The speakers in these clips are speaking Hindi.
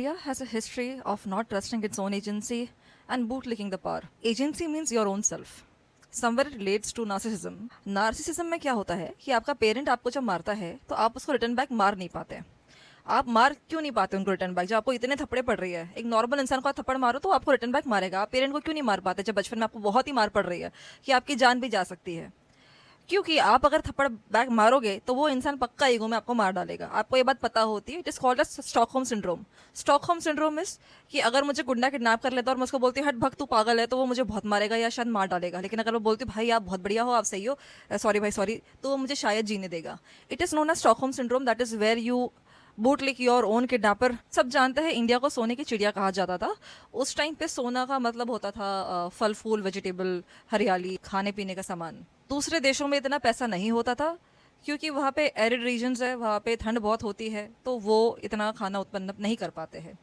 India has a history of not trusting its own agency and bootlicking the power. Agency means your own self. Somewhere it relates to narcissism. Narcissism में क्या होता है कि आपका पेरेंट आपको जब मारता है तो आप उसको रिटर्न बैक मार नहीं पाते। आप मार क्यों नहीं पाते उनको रिटर्न बैक? जब आपको इतने थप्पड़े पड़ रही है, एक नॉर्मल इंसान को आप थप्पड़ मारो तो आपको रिटर्न बैक मारेगा। आप पेरेंट को क्यों नहीं मार पाते जब बचपन में आपको बहुत ही मार पड़ रही है कि आपकी जान भी जा सकती है? क्योंकि आप अगर थप्पड़ बैक मारोगे तो वो इंसान पक्का ईगो में आपको मार डालेगा। आपको ये बात पता होती है। It is called as Stockholm syndrome. Stockholm syndrome is कि अगर मुझे गुंडा किडनैप कर लेता और मैं उसको बोलती हूँ हट भग तू पागल है, तो वो मुझे बहुत मारेगा या शायद मार डालेगा। लेकिन अगर मैं बोलती हूँ भाई आप बहुत बढ़िया हो, आप सही हो, सॉरी भाई सॉरी, तो वो मुझे शायद जीने देगा। It is known as Stockholm syndrome. That is where you boot lick your own kidnapper. सब जानते हैं इंडिया को सोने की चिड़िया कहा जाता था। उस टाइम पे सोना का मतलब होता था फल फूल, वेजिटेबल, हरियाली, खाने पीने का सामान। दूसरे देशों में इतना पैसा नहीं होता था क्योंकि वहाँ पे एरिड रीजन्स है, वहाँ पे ठंड बहुत होती है, तो वो इतना खाना उत्पन्न नहीं कर पाते हैं।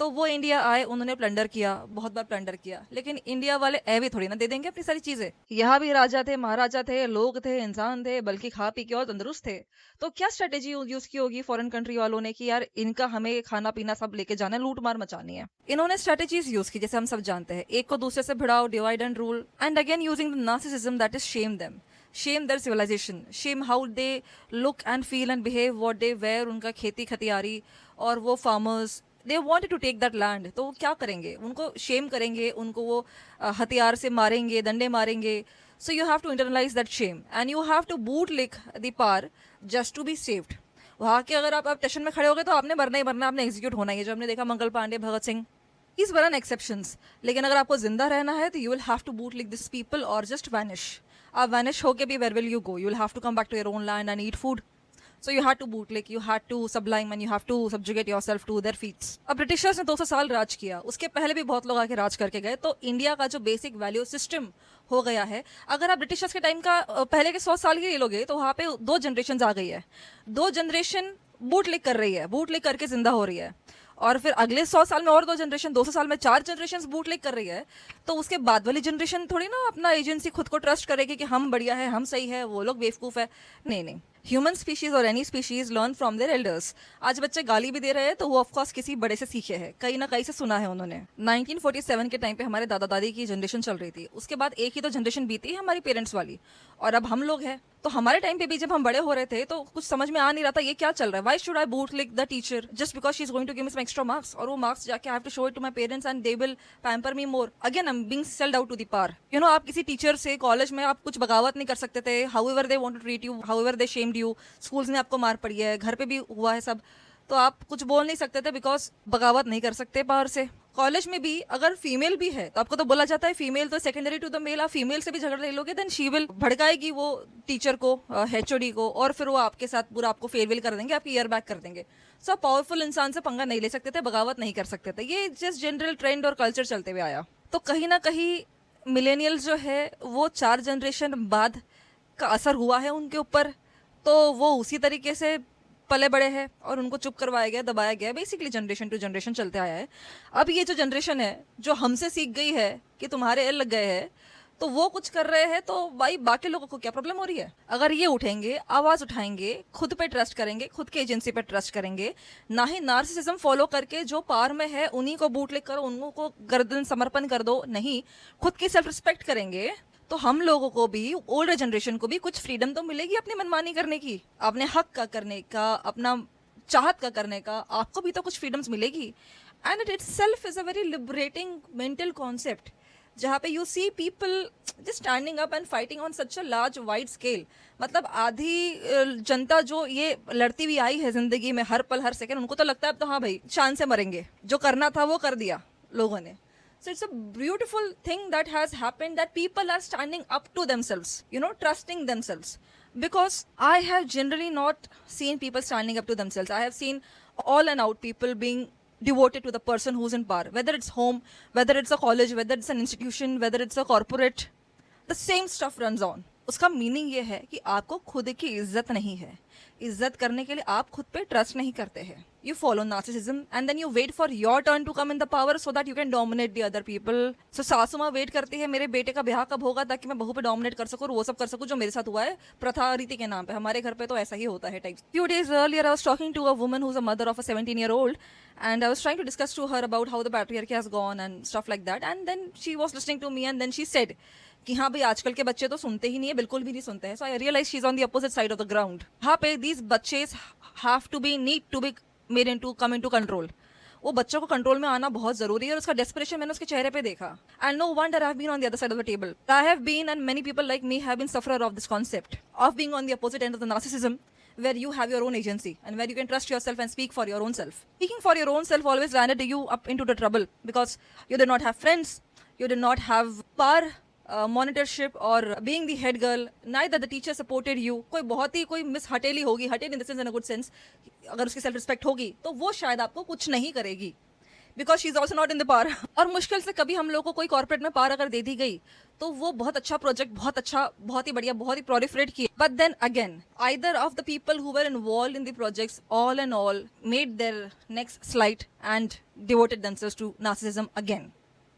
तो वो इंडिया आए, उन्होंने प्लंडर किया, बहुत बार प्लंडर किया। लेकिन इंडिया वाले ऐवे थोड़ी ना दे देंगे अपनी सारी चीजें। यहाँ भी राजा थे, महाराजा थे, लोग थे, इंसान थे, बल्कि खा पी के और तंदुरुस्त थे। तो क्या स्ट्रेटेजी यूज की होगी फॉरेन कंट्री वालों ने कि यार इनका हमें खाना पीना सब लेके जाना है, लूट मार मचानी है। इन्होंने स्ट्रेटेजीज यूज की, जैसे हम सब जानते हैं, एक को दूसरे से भिड़ाओ, divide and rule, and again using the narcissism that is shame them, shame their civilisation, shame how they look and feel and behave, what they wear, उनका खेती खतियारी और वो farmers, they wanted to take that land. तो वो क्या करेंगे? उनको शेम करेंगे, उनको वो हथियार से मारेंगे, डंडे मारेंगे। So you have to internalize that shame and you have to boot lick the par just to be saved. वहाँ के अगर आप स्टेशन में खड़े हो गए तो आपने मरना ही मरना, आपने एग्जीक्यूट होना ही है। जो हमने देखा Mangal Pandey, Bhagat Singh, these were an exceptions। लेकिन अगर आपको जिंदा रहना है तो you will have to boot lick this people और जस्ट वैनिश। आप वैनिश होके भी where will you go? You will have to come back to your own land and eat food. So you had to bootlick, you had to sublime and you have to subjugate yourself to their feats। अब ब्रिटिशर्स ने 200 साल राज किया, उसके पहले भी बहुत लोग आके राज करके गए। तो इंडिया का जो बेसिक वैल्यू सिस्टम हो गया है, अगर आप ब्रिटिशर्स के टाइम का पहले के 100 साल के ले लोगे तो वहाँ पे 2 जनरेशन आ गई है। 2 जनरेशन बूटलिक कर रही है, बूटलिक करके जिंदा हो रही है। और फिर अगले 100 साल में और 2 जनरेशन, 200 साल में 4 जनरेशन बूटलिक कर रही है। तो उसके बाद वाली जनरेशन थोड़ी ना अपना एजेंसी खुद को ट्रस्ट करेगी कि हम बढ़िया है, हम सही है, वो लोग बेवकूफ है। नहीं नहीं, ह्यूमन स्पीशीज और any species learn from their elders. आज बच्चे गाली भी दे रहे हैं तो वो ऑफकोर्स किसी बड़े से सीखे हैं, कहीं ना कहीं से सुना है उन्होंने। 1947 के टाइम पे हमारे दादा दादी की जनरेशन चल रही थी, उसके बाद एक ही तो जनरेशन बीती है हमारी पेरेंट्स वाली, और अब हम लोग हैं। तो हमारे टाइम पे भी जब हम बड़े हो रहे थे तो कुछ समझ में आ नहीं रहा था ये क्या चल रहा है। Why should I boot lick the teacher just because she is going to give me some extra marks, और वो मार्क्स जाके I have to show it to my parents and they will pamper me more. Again I am being selled out to the par. You know, आप किसी टीचर से कॉलेज में आप कुछ बगावत नहीं कर सकते थे। However they want to treat you, however they shamed you. Schools में आपको मार पड़ी है, घर पे भी हुआ है सब, तो आप कुछ बोल नहीं सकते थे बिकॉज बगावत नहीं कर सकते बाहर से। कॉलेज में भी अगर फीमेल भी है तो आपको तो बोला जाता है फीमेल तो सेकेंडरी टू द मेल। आप फीमेल से भी झगड़ ले लोगे देन शी विल भड़काएगी वो टीचर को, एचओडी को, और फिर वो आपके साथ पूरा आपको फेयरवेल कर देंगे, आपकी ईयर बैक कर देंगे। सो पावरफुल इंसान से पंगा नहीं ले सकते थे, बगावत नहीं कर सकते थे। ये जस्ट जनरल ट्रेंड और कल्चर चलते हुए आया। तो कहीं ना कहीं मिलेनियल्स जो है वो 4 जनरेशन बाद का असर हुआ है उनके ऊपर, तो वो उसी तरीके से पले बड़े हैं और उनको चुप करवाया गया, दबाया गया। बेसिकली जनरेशन टू जनरेशन चलते आया है। अब ये जो जनरेशन है जो हमसे सीख गई है कि तुम्हारे एल लग गए हैं, तो वो कुछ कर रहे हैं, तो भाई बाकी लोगों को क्या प्रॉब्लम हो रही है? अगर ये उठेंगे, आवाज उठाएंगे, खुद पे ट्रस्ट करेंगे, खुद के एजेंसी पे ट्रस्ट करेंगे, ना ही नार्सिसिज्म फॉलो करके जो पार में है उन्हीं को बूट लिक करो, उनको को गर्दन समर्पण कर दो, नहीं, खुद की सेल्फ रिस्पेक्ट करेंगे, तो हम लोगों को भी, ओल्डर जनरेशन को भी कुछ फ्रीडम तो मिलेगी अपनी मनमानी करने की, अपने हक का करने का, अपना चाहत का करने का। आपको भी तो कुछ फ्रीडम्स मिलेगी। And it itself is a very liberating mental concept, जहाँ पे you see people just standing up and fighting on such a large wide scale. मतलब आधी जनता जो ये लड़ती हुई आई है जिंदगी में हर पल हर सेकंड, उनको तो लगता है अब तो हाँ भाई शान से मरेंगे, जो करना था वो कर दिया लोगों ने। So it's a beautiful thing that has happened, that people are standing up to themselves, you know, trusting themselves. Because I have generally not seen people standing up to themselves. I have seen all and out people being devoted to the person who's in power. Whether it's home, whether it's a college, whether it's an institution, whether it's a corporate, the same stuff runs on. उसका मीनिंग ये है कि आपको खुद की इज्जत नहीं है। इज्जत करने के लिए आप खुद पे ट्रस्ट नहीं करते हैं। you follow narcissism and then you wait for your turn to come in the power so that you can dominate the other people. So सासू माँ वेट करती है मेरे बेटे का ब्याह कब होगा ताकि मैं बहू पे डोमिनेट कर सकूं और वो सब कर सकूं जो मेरे साथ हुआ है प्रथा रीति के नाम पे. हमारे घर पे तो ऐसा ही होता है type. Few days earlier I was talking to a woman who's a mother of a 17-year-old and I was trying to discuss to her about how the patriarchy has gone and stuff like that, and then she was listening to me and then she said कि हाँ भाई आजकल के बच्चे तो सुनते ही नहीं है, बिल्कुल भी नहीं सुनते हैं. So I realise she is on the opposite side of the ground. यहाँ पे दीज बच्चे have to be need to be made into come into control. वो बच्चों को कंट्रोल में आना बहुत जरूरी है और उसका डेस्परेशन मैंने उसके चेहरे पे देखा. And no wonder I have been on the other side of the table. I have been and many people like me have been sufferer of this concept of being on the opposite end of the narcissism, where you have your own agency and where you can trust yourself and speak for your own self. Speaking for your own self always landed you up into the trouble because you did not have friends, you did not have power, monitorship or being the head girl. Neither the teacher supported you. कोई बहुत ही कोई मिस हटेली होगी, हटेली in the sense in a good sense, अगर उसकी सेल्फ रिस्पेक्ट होगी तो वो शायद आपको कुछ नहीं करेगी because she is also not in the par. और मुश्किल से कभी हम लोग को कोई कॉर्पोरेट में पार अगर दे दी गई तो वो बहुत अच्छा प्रोजेक्ट, बहुत अच्छा, बहुत ही बढ़िया, बहुत ही प्रोलिफरेट किया. But then again either of the people who were involve in the projects all and all made their next slide and devoted themselves to narcissism again.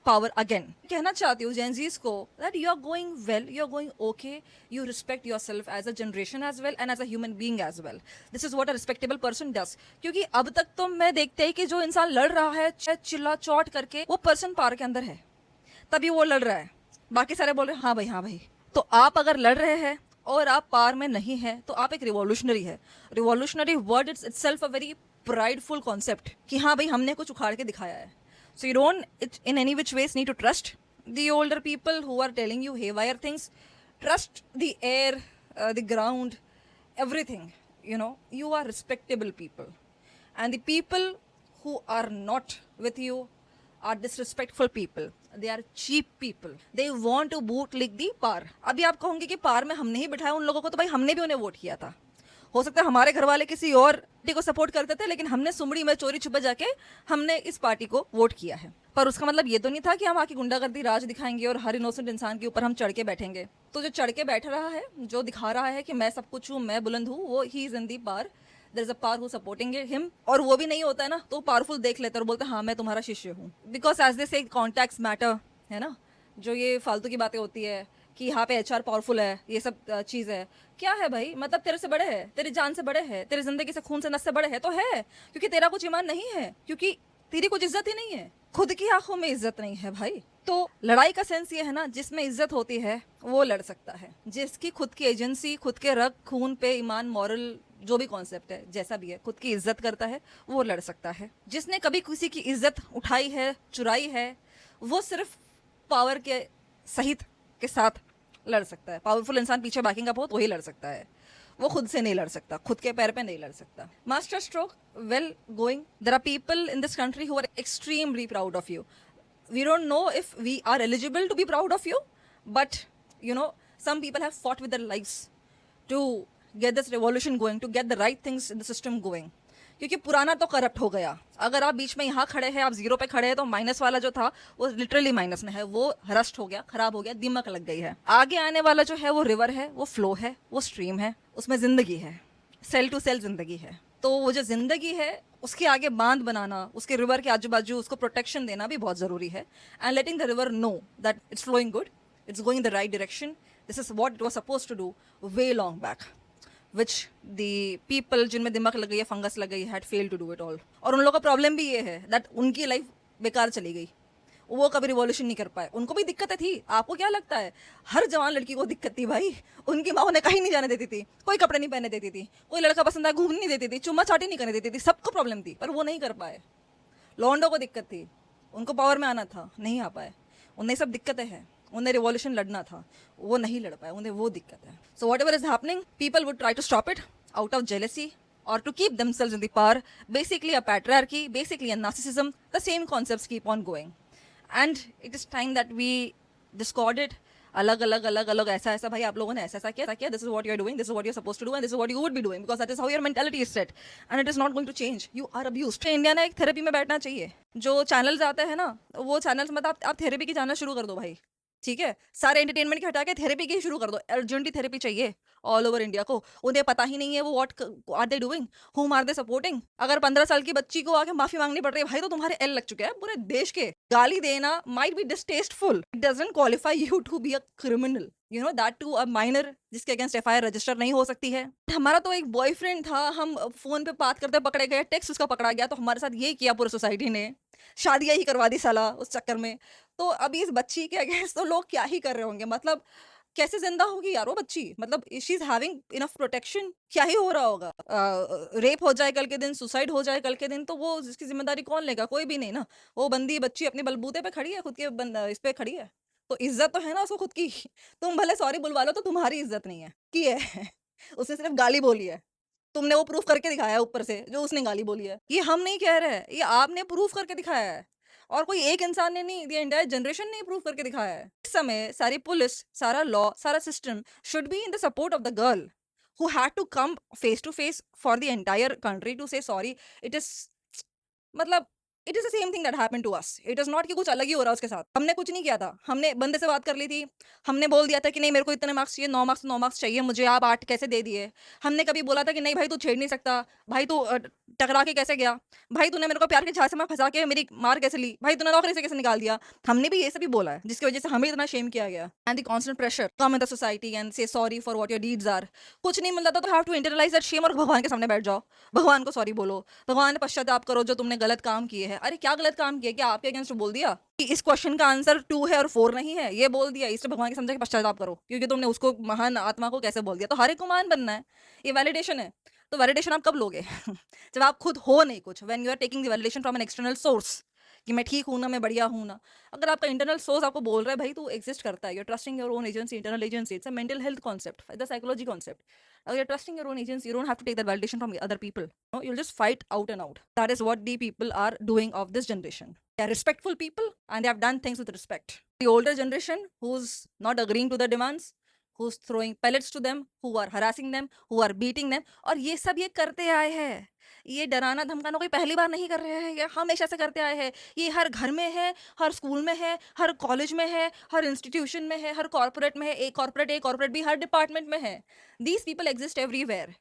Power again. कहना चाहती हूँ Gen Zs को that you are going well, you are going okay, you respect yourself as a generation as well and as a human being as well. This is what a respectable person does. क्योंकि अब तक तो मैं देखते ही कि जो इंसान लड़ रहा है चिल्ला चौट करके वो पर्सन पार के अंदर है, तभी वो लड़ रहा है. बाकी सारे बोल रहे हैं हाँ भाई हाँ भाई. तो आप अगर लड़ रहे हैं और आप पार में नहीं है तो आप एक रिवॉल्यूशनरी है. Revolutionary word it's itself a very prideful concept कि हाँ भाई हमने कुछ उखाड़ के दिखाया है. So you don't in any which ways need to trust the older people who are telling you haywire things. Trust the air, the ground, everything. You know, you are respectable people. And the people who are not with you are disrespectful people. They are cheap people. They want to bootlick the power. अभी आप कहोगे कि पार में हमने ही बिठाया उन लोगों को, तो भाई हमने भी उन्हें वोट किया था. हो सकता है हमारे घर वाले किसी और पार्टी को सपोर्ट करते थे लेकिन हमने सुमड़ी में चोरी छुपे जाके हमने इस पार्टी को वोट किया है. पर उसका मतलब ये तो नहीं था कि हम आके गुंडागर्दी राज दिखाएंगे और हर इनोसेंट इंसान के ऊपर हम चढ़ के बैठेंगे. तो जो चढ़ के बैठ रहा है, जो दिखा रहा है कि मैं सब कुछ हूँ, मैं बुलंद हूँ, वो ही is in the power. There is a power who supporting him. और वो भी नहीं होता है ना तो पावरफुल देख लेता है और बोलता है हाँ मैं तुम्हारा शिष्य हूँ. बिकॉज एज दे से कॉन्टैक्ट्स मैटर है ना. जो ये फालतू की बातें होती है कि यहाँ पे एचआर पावरफुल है, ये सब चीज़ है. क्या है भाई, मतलब तेरे से बड़े है, तेरी जान से बड़े है, तेरी जिंदगी से खून से नस से बड़े है तो है, क्योंकि तेरा कुछ ईमान नहीं है, क्योंकि तेरी कुछ इज्जत ही नहीं है, खुद की आंखों में इज्जत नहीं है भाई. तो लड़ाई का सेंस ये है ना, जिसमें इज्जत होती है वो लड़ सकता है. जिसकी खुद की एजेंसी, खुद के रग खून पे ईमान, मॉरल, जो भी कॉन्सेप्ट है जैसा भी है, खुद की इज्जत करता है वो लड़ सकता है. जिसने कभी किसी की इज्जत उठाई है, चुराई है, वो सिर्फ पावर के सहित के साथ लड़ सकता है. पावरफुल इंसान पीछे बैकिंग अप हो तो ही लड़ सकता है, वो खुद से नहीं लड़ सकता, खुद के पैर पे नहीं लड़ सकता. Master stroke well going. There are people in this country who are extremely proud of you. We don't know if we are eligible to be proud of you, but you know some people have fought with their lives to get this revolution going, to get the right things in the system going. क्योंकि पुराना तो करप्ट हो गया. अगर आप बीच में यहाँ खड़े हैं, आप जीरो पे खड़े हैं, तो माइनस वाला जो था वो लिटरली माइनस में है, वो रस्ट हो गया, खराब हो गया, दीमक लग गई है. आगे आने वाला जो है वो रिवर है, वो फ्लो है, वो स्ट्रीम है, उसमें जिंदगी है, सेल टू सेल जिंदगी है. तो वो जो जिंदगी है उसके आगे बांध बनाना, उसके रिवर के आजू बाजू उसको प्रोटेक्शन देना भी बहुत जरूरी है. And letting the river know that it's flowing good, it's going the right direction. This is what it was supposed to do way long back, which the people जिनमें दिमाग लग गई है, फंगस लग गई, had failed to do it all. और उन लोगों का प्रॉब्लम भी ये है that उनकी लाइफ बेकार चली गई, वो कभी रिवॉल्यूशन नहीं कर पाए. उनको भी दिक्कतें थी. आपको क्या लगता है हर जवान लड़की को दिक्कत थी भाई? उनकी माँ उन्हें कहीं नहीं जाने देती थी, कोई कपड़े नहीं पहनने देती थी, कोई लड़का पसंद आया घूमने नहीं देती थी, चुम्मा चाटी नहीं करने देती थी. सबको प्रॉब्लम थी पर वो नहीं कर पाए. लॉन्डो को दिक्कत थी, उनको पावर में आना था, नहीं आ पाए. उन्हें सब दिक्कतें हैं, उन्हें रिवॉल्यूशन लड़ना था, वो नहीं लड़ पाए, उन्हें वो दिक्कत है. So whatever is happening, people would try to stop it out of jealousy or to keep themselves in the power. Basically a patriarchy, basically a narcissism. The same concepts keep on going, and it is time that we discord it. अलग अलग अलग अलग ऐसा ऐसा भाई आप लोगों ने ऐसा ऐसा किया, this is what you are doing, this is what you are supposed to do, and this is what you would be doing, because that is how your mentality is set, and it is not going to change. You are abused. India ने एक थेरेपी में बैठना चाहिए. जो चैनल्स आते हैं ना, वो चैनल्स मतलब आप थेरेपी की जाना शुरू कर दो भाई. ठीक है? सारे एंटरटेनमेंट के हटा के थेरेपी की शुरू कर दो। अर्जेंटली थेरेपी चाहिए ऑल ओवर इंडिया को। उन्हें पता ही नहीं है वो what are they doing? Whom are they supporting? अगर 15 साल की बच्ची को आके माफ़ी माँगनी पड़ रही है, भाई तो तुम्हारे एल लग चुके हैं पूरे देश के। गाली देना might be distasteful. It doesn't qualify you to be a criminal. You know that to a minor जिसके अगेंस्ट एफआईआर रजिस्टर नहीं हो सकती है। हमारा तो एक बॉयफ्रेंड था, हम फ़ोन पे बात करते पकड़े गए, टेक्स्ट उसका पकड़ा गया, तो हमारे साथ ये किया पूरी सोसाइटी ने। शादियाँ ही करवा दी साला उस चक्कर में। तो अभी इस बच्ची के अगेंस्ट तो लोग क्या ही कर रहे होंगे, मतलब कैसे जिंदा होगी यार वो बच्ची, मतलब she is having enough protection, क्या ही हो रहा होगा। रेप हो जाए कल के दिन, सुसाइड हो जाए कल के दिन, तो वो जिसकी जिम्मेदारी कौन लेगा? कोई भी नहीं ना। वो बंदी बच्ची अपने बलबूते पे खड़ी है, खुद के इस पे खड़ी है, तो इज्जत तो है ना उसको खुद की। तुम भले सॉरी बुलवा लो, तो तुम्हारी इज्जत नहीं है की है। उसने सिर्फ गाली बोली है, तुमने वो प्रूफ करके दिखाया है ऊपर से जो उसने गाली बोली है। ये हम नहीं कह रहे हैं, ये आपने प्रूफ करके दिखाया है। और कोई एक इंसान ने नहीं, ये एंटायर जनरेशन ने प्रूव करके दिखाया है। इस समय सारी पुलिस, सारा लॉ, सारा system should be in the support of the girl who had to come face to face for the entire country to say sorry. It is मतलब it is the same thing that happened to us. It is not कि कुछ अलग ही हो रहा है उसके साथ। हमने कुछ नहीं किया था, हमने बंदे से बात कर ली थी, हमने बोल दिया था कि नहीं मेरे को इतने मार्क्स चाहिए, 9 मार्क्स 9 मार्क्स चाहिए मुझे, आप 8 कैसे दे दिए। हमने कभी बोला था कि नहीं भाई तू छेड़ नहीं सकता, भाई तू टकरा के कैसे गया, भाई तूने मेरे को प्यार के झांसे में फंसा के मेरी मार कैसे ली, भाई तूने नौकरी से कैसे निकाल दिया। हमने भी ये सब भी बोला है, जिसकी वजह से हमें इतना शेम किया गया। And the constant pressure come in the society and say sorry for what your deeds are. कुछ नहीं मिल रहा था तो have to internalise that shame और भगवान के सामने बैठ जाओ, भगवान को सॉरी बोलो, भगवान पश्चाताप करो जो तुमने गलत काम किए हैं। अरे क्या गलत काम किए? क्या आपके अगेंस्ट बोल दिया कि इस क्वेश्चन का आंसर 2 है और 4 नहीं है, ये बोल दिया, इससे भगवान के समझा के पश्चाताप करो, क्योंकि तुमने उसको महान आत्मा को कैसे बोल दिया। तो हर एक को महान बनना है, ये वैलिडेशन है। तो वैलिडेशन आप कब लोगे? जब आप खुद हो नहीं कुछ, when you are taking the validation from an external source कि मैं ठीक हूँ ना, मैं बढ़िया हूँ ना। अगर आपका इंटरनल सोर्स आपको बोल रहा है भाई तू एग्जिस्ट करता है, you are trusting your own agency, internal agency, it's a mental health concept, the psychology concept. you're trusting your own agents, you don't have to take that validation from other people. No, you'll just fight out and out. That is what the people are doing of this generation. They're respectful people and they have done things with respect. The older generation who's not agreeing to the demands, who's throwing pellets to them, who are harassing them, who are beating them, और ये सब ये करते आए हैं। ये डराना धमकाना कोई पहली बार नहीं कर रहे हैं, ये हमेशा से करते आए हैं। ये हर घर में है, हर स्कूल में है, हर कॉलेज में है, हर इंस्टीट्यूशन में है, हर कॉर्पोरेट में है। एक कॉर्पोरेट भी हर डिपार्टमेंट में है। These people exist everywhere.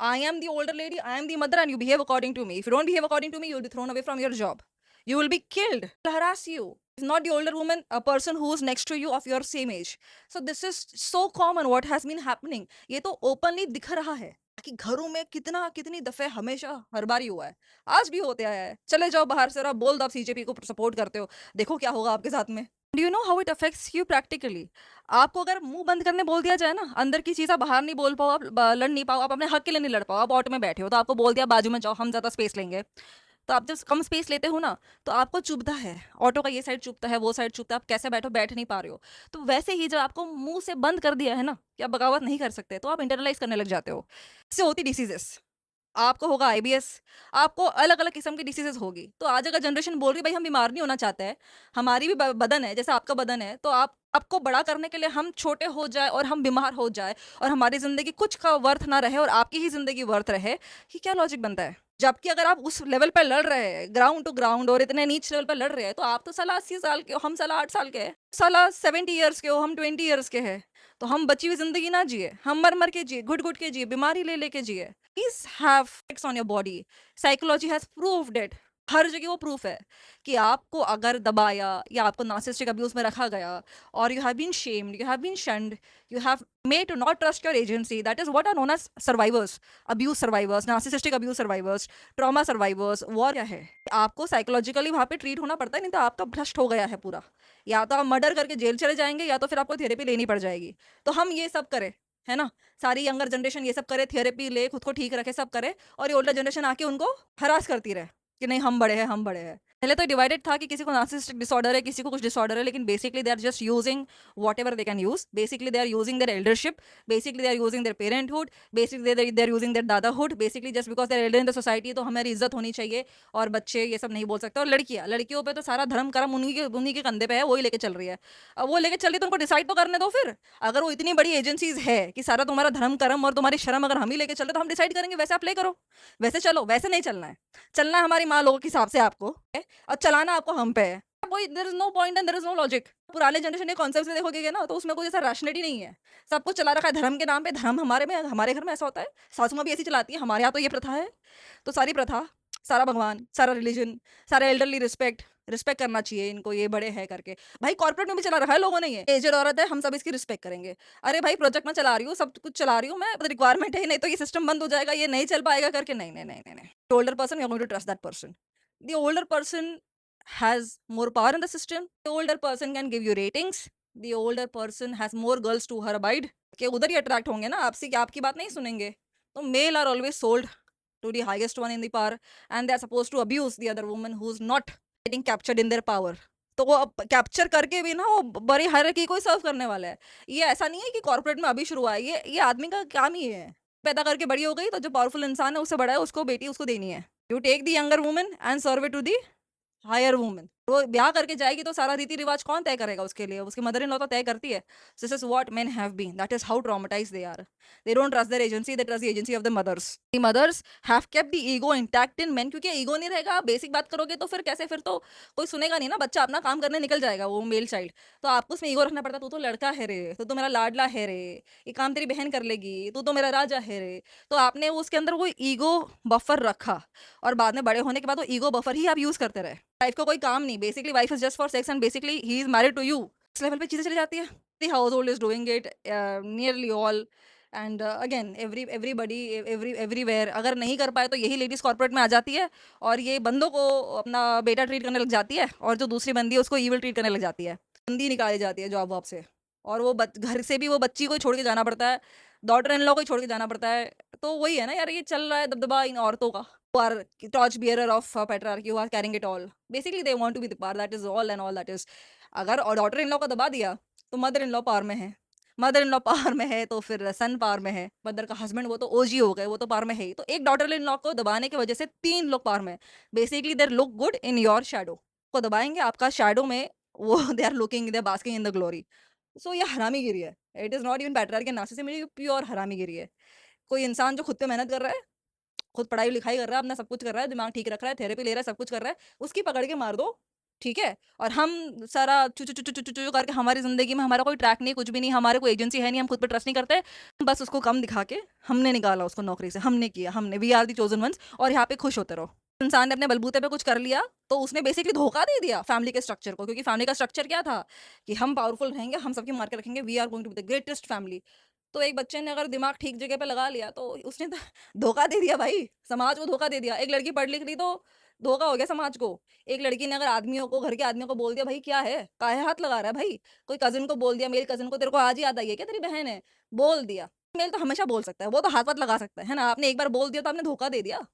I am the older lady, I am the mother, and you behave according to me. If you don't behave according to me, you'll be thrown away from your job. You will be killed. They'll harass you. If not the older woman, a person who's next to you of your same age. So this is so common what has been happening. ये तो openly दिख रहा है कि घरों में कितना कितनी दफे हमेशा हर बार ही हुआ है, आज भी होते आया है। चले जाओ बाहर से और आप बोल दो आप सीजेपी को सपोर्ट करते हो, देखो क्या होगा आपके साथ में। Do you know how it affects you practically? आपको अगर मुंह बंद करने बोल दिया जाए ना, अंदर की चीज़ आप बाहर नहीं बोल पाओ, आप लड़ नहीं पाओ, आप अपने हक के लिए नहीं लड़ पाओ, आप ऑटो में बैठे हो तो आपको बोल दिया बाजू में जाओ हम ज़्यादा स्पेस लेंगे, तो आप जब कम स्पेस लेते हो ना तो आपको चुभता है, ऑटो का ये साइड चुभता है, वो साइड चुभता है, आप कैसे बैठो, बैठ नहीं पा रहे हो। तो वैसे ही जब आपको मुंह से बंद कर दिया है ना कि आप बगावत नहीं कर सकते, तो आप इंटरनलाइज करने लग जाते हो। इससे होती डिसीजेस, आपको होगा आईबीएस, आपको अलग-अलग किस्म की डिसीज़ेज़ होगी। तो आज अगर जनरेशन बोल रही है भाई हम बीमार नहीं होना चाहते हैं, हमारी भी ब बदन है जैसा आपका बदन है, तो आप आपको बड़ा करने के लिए हम छोटे हो जाए और हम बीमार हो जाए और हमारी ज़िंदगी कुछ का वर्थ ना रहे और आपकी ही ज़िंदगी वर्थ रहे, ये क्या लॉजिक बनता है? जबकि अगर आप उस लेवल पे लड़ रहे हैं, ग्राउंड टू ग्राउंड और इतने नीच लेवल पे लड़ रहे हैं, तो आप तो साला 80 साल के हो, हम साला 8 साल के हैं। साला 70 इयर्स के हो, हम 20 इयर्स के हैं। तो हम बची हुई ज़िंदगी ना जिए, हम मर-मर के जिए, घुट-घुट के जिए, बीमारी ले-ले के जिए। These have effects on your body. Psychology has proved it. हर जगह वो प्रूफ है कि आपको अगर दबाया या आपको नार्सिसिस्टिक अब्यूज में रखा गया और you have been shamed, you have been shunned, you have made to not trust your agency, that is what are known as survivors, abuse survivors, narcissistic abuse survivors, trauma survivors. War क्या है? आपको साइकोलॉजिकली वहाँ पे ट्रीट होना पड़ता है, नहीं तो आपका भ्रष्ट हो गया है पूरा। या तो आप मर्डर करके जेल चले जाएंगे या तो फिर आपको थेरेपी लेनी पड़ जाएगी। तो हम ये सब करें, है ना, सारी यंगर जनरेशन ये सब करे, थेरेपी ले, खुद को ठीक रखे, सब करे, और ये ओल्डर जनरेशन आके उनको हरास करती रहे कि नहीं हम बड़े हैं, हम बड़े हैं। पहले तो डिवाइडेड था कि किसी को नार्सिसिस्टिक डिसऑर्डर है, किसी को कुछ डिसऑर्डर है, लेकिन basically they are just using whatever they can use. Basically they are using their eldership, basically they are using their parenthood, basically they are using their दादाहुड, basically just because they are elder in the society, तो हमारी इज्जत होनी चाहिए और बच्चे ये सब नहीं बोल सकते। और लड़कियां, लड़कियों पे तो सारा धर्म कर्म उन्हीं के कंधे पे है, वही लेके चल रही है। अब वो लेके चल रही तो उनको डिसाइड तो करने दो फिर। अगर वो इतनी बड़ी एजेंसीज है कि सारा तुम्हारा धर्म कर्म और तुम्हारी शर्म अगर हम ही लेके चल रहे तो हम डिसाइड करेंगे, वैसे आप प्ले करो, वैसे चलो। वैसे नहीं चलना है, चलना है हमारी माँ लोगों के हिसाब से आपको है, और चलाना आपको हम पे है। कोई there is no point and there is no logic. पुराने जनरेशन के कॉन्सेप्ट्स में देखोगे ना तो उसमें कोई ऐसा रैशनैलिटी नहीं है। सब कुछ चला रखा है धर्म के नाम पे, धर्म हमारे घर में ऐसा होता है, सासू माँ भी ऐसी चलाती है, हमारे यहाँ तो ये प्रथा है। तो सारी प्रथा, सारा भगवान, सारा रिलिजन, सारा एल्डरली रिस्पेक्ट करना चाहिए इनको, ये बड़े हैं करके। भाई कॉर्पोरेट में भी चला रखा है लोगों ने ये, एजेड औरत है, हम सब इसकी रिस्पेक्ट करेंगे। अरे भाई प्रोजेक्ट मैं चला रही हूँ, सब कुछ चला रही हूँ मैं, रिक्वायरमेंट है, नहीं तो ये सिस्टम बंद हो जाएगा, ये नहीं चल पाएगा करके, नहीं, नहीं, नहीं, नहीं, नहीं। Older person, you are going to trust that person. The older person has more power in the system. The older person can give you ratings. The older person has more girls to her abide. कि उधर ही अट्रैक्ट होंगे ना आपसे, कि आपकी बात नहीं सुनेंगे। तो male are always sold to the highest one in the power, and they are supposed to abuse the other woman who's not getting captured in their power. तो वो अब कैप्चर करके भी ना वो बड़ी हायरार्की को ही सर्व करने वाला है। ये ऐसा नहीं है कि कॉर्पोरेट में अभी शुरू हुआ है, ये आदमी का काम ही है। पैदा करके बड़ी हो गई तो जो पावरफुल इंसान है उससे बड़ा है, उसको बेटी उसको देनी है। You take the younger woman and serve it to the higher woman. वो ब्याह करके जाएगी तो सारा रीति रिवाज कौन तय करेगा उसके लिए? उसकी मदर इन लॉ तो तय करती है। This is what men have been, that is how traumatized they are. They don't trust their agency, they trust the agency of the mothers. The mothers have kept the ego intact in men, क्योंकि ईगो नहीं रहेगा, आप बेसिक बात करोगे तो फिर कैसे? फिर तो कोई सुनेगा नहीं ना, बच्चा अपना काम करने निकल जाएगा, वो मेल चाइल्ड। तो आपको उसमें ईगो रखना पड़ता है, तू तो लड़का है रे, तू तो मेरा लाडला है रे, ये काम तेरी बहन कर लेगी, तू तो मेरा राजा है रे। तो आपने उसके अंदर वो ईगो बफर रखा, और बाद में बड़े होने के बाद वो ईगो बफर ही आप यूज करते रहे। वाइफ को कोई काम नहीं, basically wife is just for sex and basically he is married to you. इस लेवल पे चीजें चली जाती है। The household is doing it nearly all, and again everybody everywhere. अगर नहीं कर पाए तो यही लेडीज कॉर्पोरेट में आ जाती है, और ये बंदों को अपना बेटा ट्रीट करने लग जाती है, और जो दूसरी बंदी है उसको ईविल ट्रीट करने लग जाती है, बंदी निकाली जाती है जॉब वॉब से। और वो घर से भी वो बच्ची को ही छोड़ के जाना पड़ता है, डॉटर इन लॉ को ही छोड़ के जाना पड़ता है। तो वही है ना यार, ये चल रहा है दबदबा इन औरतों का। Who are torch bearer of patriarchy, who are carrying it all. Basically, they want to be the power. That is all and all that is. अगर और डॉटर इन लॉ को दबा दिया तो मदर इन लॉ पावर में है, मदर इन लॉ पावर में है तो फिर सन पावर में है, मदर का हस्बैंड वो तो ओजी हो गए, वो तो पावर में है ही। तो एक डॉटर इन लॉ को दबाने की वजह से 3 लोग पावर में है। Basically there look good in your shadow, को दबाएंगे आपका शैडो में, वो they are looking, they are basking in the glory. So ये हरामीगिरी है। It is not even patriarchy and narcissism, ये प्योर हरामीगिरी है। कोई इंसान जो खुद पे मेहनत कर रहा है, खुद पढ़ाई-लिखाई कर रहा है, अपना सब कुछ कर रहा है, दिमाग ठीक रख रहा है, थेरेपी ले रहा है, सब कुछ कर रहा है, उसकी पकड़ के मार दो, ठीक है? और हम सारा चू, चू, चू, चू, चू, चू करके हमारी ज़िंदगी में हमारा कोई ट्रैक नहीं, कुछ भी नहीं, हमारे कोई एजेंसी है नहीं, हम खुद पे ट्रस्ट नहीं करते, बस उसको कम दिखा के हमने निकाला उसको नौकरी से, हमने किया, हमने we are the chosen ones, और यहाँ पे खुश होते रहो। इंसान ने अपने बलबूते पे कुछ कर लिया, तो उसने बेसिकली धोखा दे दिया फैमिली के स्ट्रक्चर को, क्योंकि फैमिली का स्ट्रक्चर क्या था कि हम पावरफुल रहेंगे, हम सबकी मार के रखेंगे, we are going to be the greatest family. तो एक बच्चे ने अगर दिमाग ठीक जगह पे लगा लिया तो उसने तो धोखा दे दिया भाई, समाज को धोखा दे दिया। एक लड़की पढ़ लिख ली तो धोखा हो गया समाज को। एक लड़की ने अगर आदमियों को, घर के आदमियों को बोल दिया, भाई क्या है? काहे हाथ लगा रहा है भाई? कोई कज़िन को बोल दिया, मेरी कज़िन को, तेरे को आज याद आई है क्या तेरी बहन है? बोल दिया। मेल तो हमेशा बोल सकता है, वो तो हाथ-वाथ लगा सकता है ना? आपने एक बार बोल दिया तो आपने धोखा दे दिया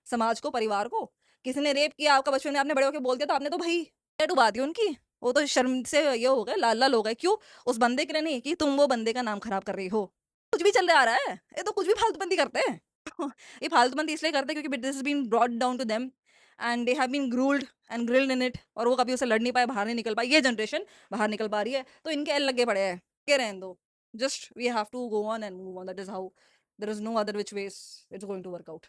समाज को, परिवार को। किसी ने रेप किया आपका बचपन में, आपने बड़े होके बोल दिया तो आपने तो भाई डुबा दी उनकी। वो तो शर्म से ये हो गए, लाल-लाल हो गए। क्यों? उस बंदे के लिए नहीं कि तुम वो बंदे का नाम खराब कर रही हो। कुछ भी चल रहा आ रहा है। ये तो कुछ भी फालतूबंदी करते हैं। ये फालतूबंदी इसलिए करते हैं क्योंकि this has been brought down to them and they have been gruelled and grilled in it, और वो कभी उससे लड़ नहीं पाए, बाहर नहीं निकल पाए। ये जनरेशन बाहर निकल पा रही है, तो इनके एल लगे पड़े हैं। लगे रहने दो। Just we have to go on and move on, that is how, there is no other which ways it's going to work out.